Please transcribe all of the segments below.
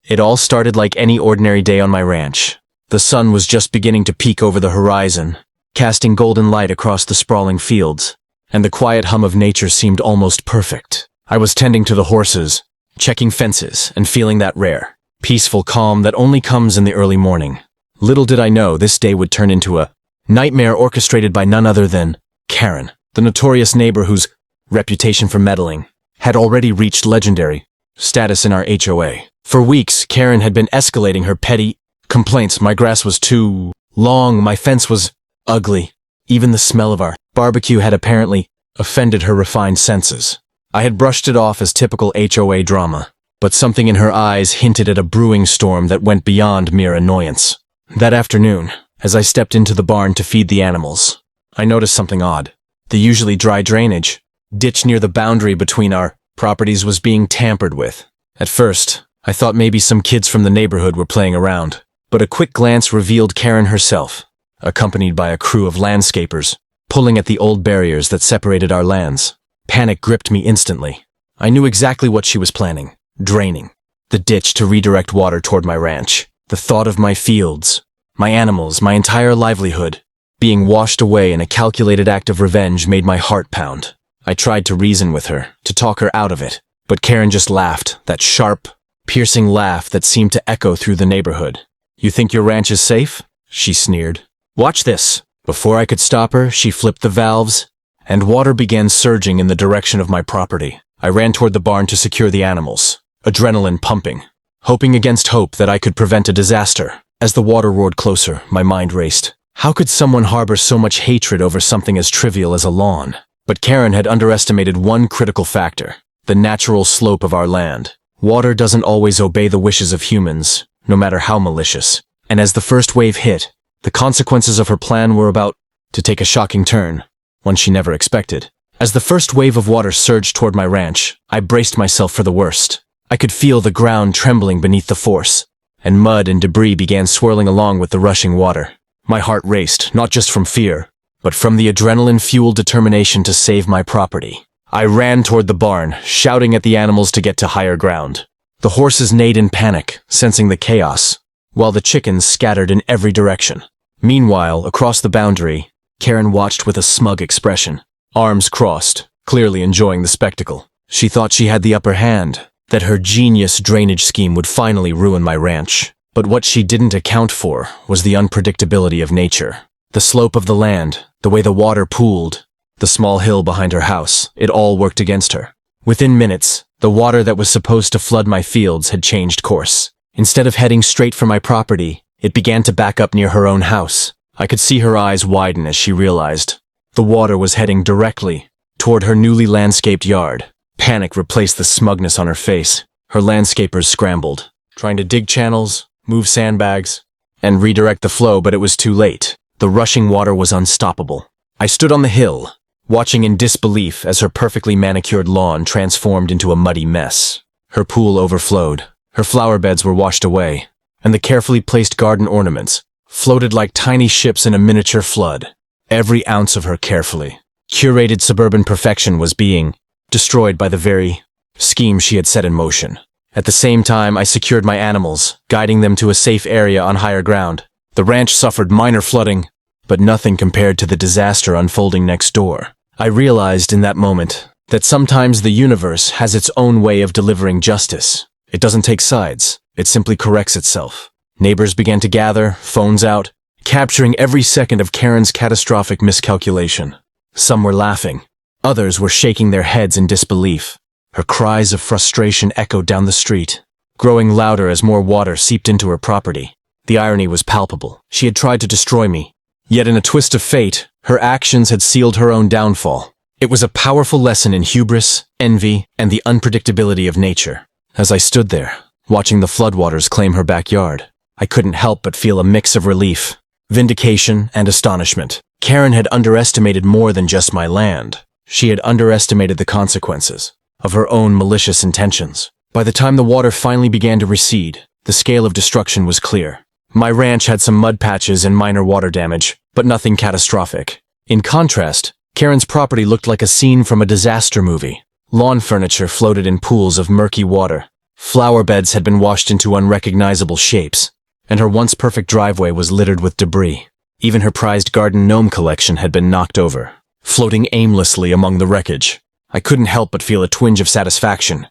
It all started like any ordinary day on my ranch. The sun was just beginning to peek over the horizon, casting golden light across the sprawling fields, and the quiet hum of nature seemed almost perfect. I was tending to the horses, checking fences, and feeling that rare, peaceful calm that only comes in the early morning. Little did I know this day would turn into a nightmare orchestrated by none other than Karen, the notorious neighbor whose reputation for meddling had already reached legendary status in our HOA. For weeks, Karen had been escalating her petty complaints. My grass was too long, my fence was ugly. Even the smell of our barbecue had apparently offended her refined senses. I had brushed it off as typical HOA drama, but something in her eyes hinted at a brewing storm that went beyond mere annoyance. That afternoon, as I stepped into the barn to feed the animals, I noticed something odd. The usually dry drainage ditch near the boundary between our properties was being tampered with. At first, I thought maybe some kids from the neighborhood were playing around, but a quick glance revealed Karen herself, accompanied by a crew of landscapers, pulling at the old barriers that separated our lands. Panic gripped me instantly. I knew exactly what she was planning: draining the ditch to redirect water toward my ranch. The thought of my fields, my animals, my entire livelihood being washed away in a calculated act of revenge made my heart pound. I tried to reason with her, to talk her out of it, but Karen just laughed, that sharp, piercing laugh that seemed to echo through the neighborhood. "You think your ranch is safe?" she sneered. "Watch this." Before I could stop her, she flipped the valves, and water began surging in the direction of my property. I ran toward the barn to secure the animals, adrenaline pumping, hoping against hope that I could prevent a disaster. As the water roared closer, my mind raced. How could someone harbor so much hatred over something as trivial as a lawn? But Karen had underestimated one critical factor: the natural slope of our land. Water doesn't always obey the wishes of humans, no matter how malicious. And as the first wave hit, the consequences of her plan were about to take a shocking turn, one she never expected. As the first wave of water surged toward my ranch, I braced myself for the worst. I could feel the ground trembling beneath the force, and mud and debris began swirling along with the rushing water. My heart raced, not just from fear, but from the adrenaline-fueled determination to save my property. I ran toward the barn, shouting at the animals to get to higher ground. The horses neighed in panic, sensing the chaos, while the chickens scattered in every direction. Meanwhile, across the boundary, Karen watched with a smug expression, arms crossed, clearly enjoying the spectacle. She thought she had the upper hand, that her genius drainage scheme would finally ruin my ranch. But what she didn't account for was the unpredictability of nature. The slope of the land, the way the water pooled, the small hill behind her house, it all worked against her. Within minutes, the water that was supposed to flood my fields had changed course. Instead of heading straight for my property, it began to back up near her own house. I could see her eyes widen as she realized the water was heading directly toward her newly landscaped yard. Panic replaced the smugness on her face. Her landscapers scrambled, trying to dig channels, move sandbags, and redirect the flow, but it was too late. The rushing water was unstoppable. I stood on the hill, watching in disbelief as her perfectly manicured lawn transformed into a muddy mess. Her pool overflowed, her flower beds were washed away, and the carefully placed garden ornaments floated like tiny ships in a miniature flood. Every ounce of her carefully curated suburban perfection was being destroyed by the very scheme she had set in motion. At the same time, I secured my animals, guiding them to a safe area on higher ground. The ranch suffered minor flooding, but nothing compared to the disaster unfolding next door. I realized in that moment that sometimes the universe has its own way of delivering justice. It doesn't take sides, it simply corrects itself. Neighbors began to gather, phones out, capturing every second of Karen's catastrophic miscalculation. Some were laughing, others were shaking their heads in disbelief. Her cries of frustration echoed down the street, growing louder as more water seeped into her property. The irony was palpable. She had tried to destroy me, yet in a twist of fate, her actions had sealed her own downfall. It was a powerful lesson in hubris, envy, and the unpredictability of nature. As I stood there, watching the floodwaters claim her backyard, I couldn't help but feel a mix of relief, vindication, and astonishment. Karen had underestimated more than just my land. She had underestimated the consequences of her own malicious intentions. By the time the water finally began to recede, the scale of destruction was clear. My ranch had some mud patches and minor water damage, but nothing catastrophic. In contrast, Karen's property looked like a scene from a disaster movie. Lawn furniture floated in pools of murky water, Flower beds had been washed into unrecognizable shapes, and her once perfect driveway was littered with debris. Even her prized garden gnome collection had been knocked over, floating aimlessly among the wreckage. I couldn't help but feel a twinge of satisfaction.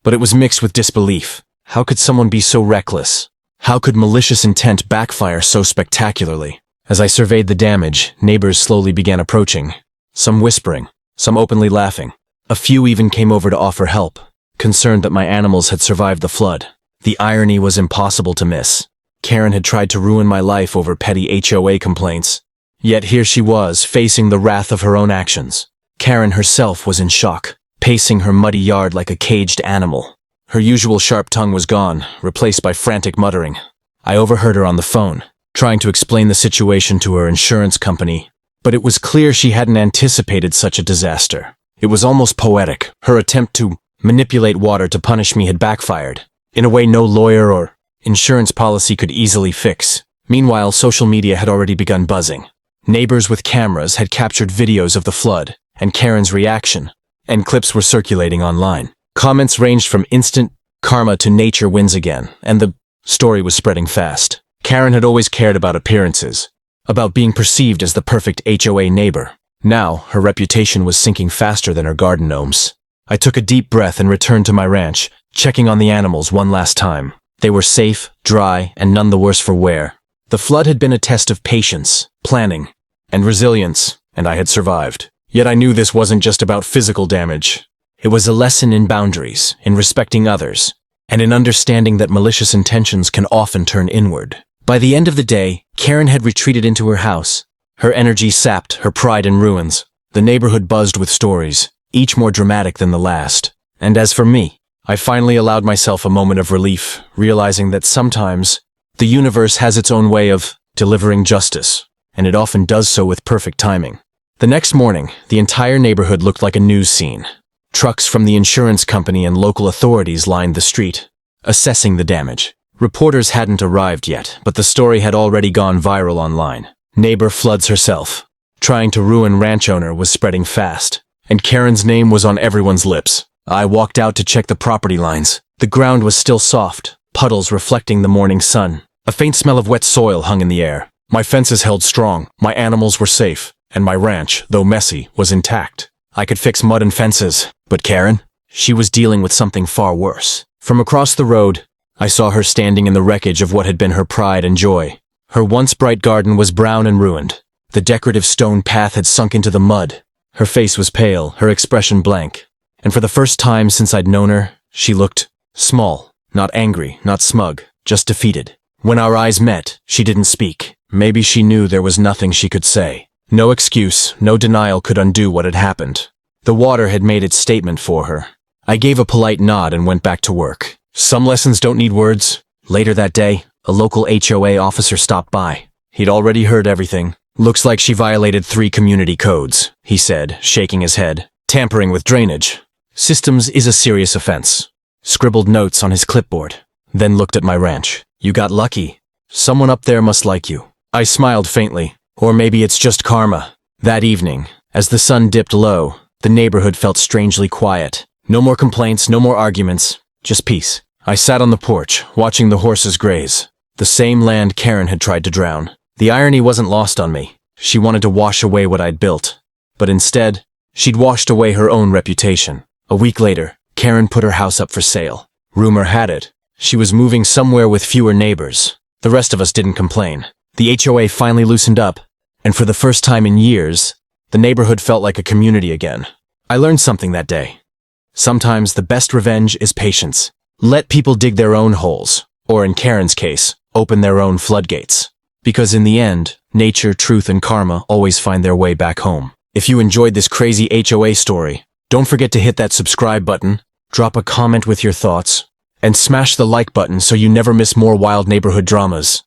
But it was mixed with disbelief. How could someone be so reckless? How could malicious intent backfire so spectacularly? As I surveyed the damage, neighbors slowly began approaching, some whispering, some openly laughing. A few even came over to offer help, concerned that my animals had survived the flood. The irony was impossible to miss. Karen had tried to ruin my life over petty HOA complaints. Yet here she was, facing the wrath of her own actions. Karen herself was in shock, pacing her muddy yard like a caged animal. Her usual sharp tongue was gone, replaced by frantic muttering. I overheard her on the phone, trying to explain the situation to her insurance company, but it was clear she hadn't anticipated such a disaster. It was almost poetic. Her attempt to manipulate water to punish me had backfired, in a way no lawyer or insurance policy could easily fix. Meanwhile, social media had already begun buzzing. Neighbors with cameras had captured videos of the flood and Karen's reaction, and clips were circulating online. Comments ranged from instant karma to nature wins again, and the story was spreading fast. Karen had always cared about appearances, about being perceived as the perfect HOA neighbor. Now, her reputation was sinking faster than her garden gnomes. I took a deep breath and returned to my ranch, checking on the animals one last time. They were safe, dry, and none the worse for wear. The flood had been a test of patience, planning, and resilience, and I had survived. Yet I knew this wasn't just about physical damage. It was a lesson in boundaries, in respecting others, and in understanding that malicious intentions can often turn inward. By the end of the day, Karen had retreated into her house, her energy sapped, her pride in ruins. The neighborhood buzzed with stories, each more dramatic than the last. And as for me, I finally allowed myself a moment of relief, realizing that sometimes the universe has its own way of delivering justice, and it often does so with perfect timing. The next morning, the entire neighborhood looked like a news scene. Trucks from the insurance company and local authorities lined the street, assessing the damage. Reporters hadn't arrived yet, but the story had already gone viral online. Neighbor floods herself. Trying to ruin ranch owner was spreading fast, and Karen's name was on everyone's lips. I walked out to check the property lines. The ground was still soft, puddles reflecting the morning sun. A faint smell of wet soil hung in the air. My fences held strong, my animals were safe, and my ranch, though messy, was intact. I could fix mud and fences, but Karen? She was dealing with something far worse. From across the road, I saw her standing in the wreckage of what had been her pride and joy. Her once bright garden was brown and ruined. The decorative stone path had sunk into the mud. Her face was pale, her expression blank. And for the first time since I'd known her, she looked small, not angry, not smug, just defeated. When our eyes met, she didn't speak. Maybe she knew there was nothing she could say. No excuse, no denial could undo what had happened. The water had made its statement for her. I gave a polite nod and went back to work. Some lessons don't need words. Later that day, a local HOA officer stopped by. He'd already heard everything. Looks like she violated 3 community codes, he said, shaking his head. Tampering with drainage systems is a serious offense. Scribbled notes on his clipboard. Then looked at my ranch. You got lucky. Someone up there must like you. I smiled faintly. Or maybe it's just karma. That evening, as the sun dipped low, the neighborhood felt strangely quiet. No more complaints, no more arguments, just peace. I sat on the porch, watching the horses graze. The same land Karen had tried to drown. The irony wasn't lost on me. She wanted to wash away what I'd built. But instead, she'd washed away her own reputation. A week later, Karen put her house up for sale. Rumor had it, she was moving somewhere with fewer neighbors. The rest of us didn't complain. The HOA finally loosened up, and for the first time in years, the neighborhood felt like a community again. I learned something that day. Sometimes the best revenge is patience. Let people dig their own holes, or in Karen's case, open their own floodgates. Because in the end, nature, truth, and karma always find their way back home. If you enjoyed this crazy HOA story, don't forget to hit that subscribe button, drop a comment with your thoughts, and smash the like button so you never miss more wild neighborhood dramas.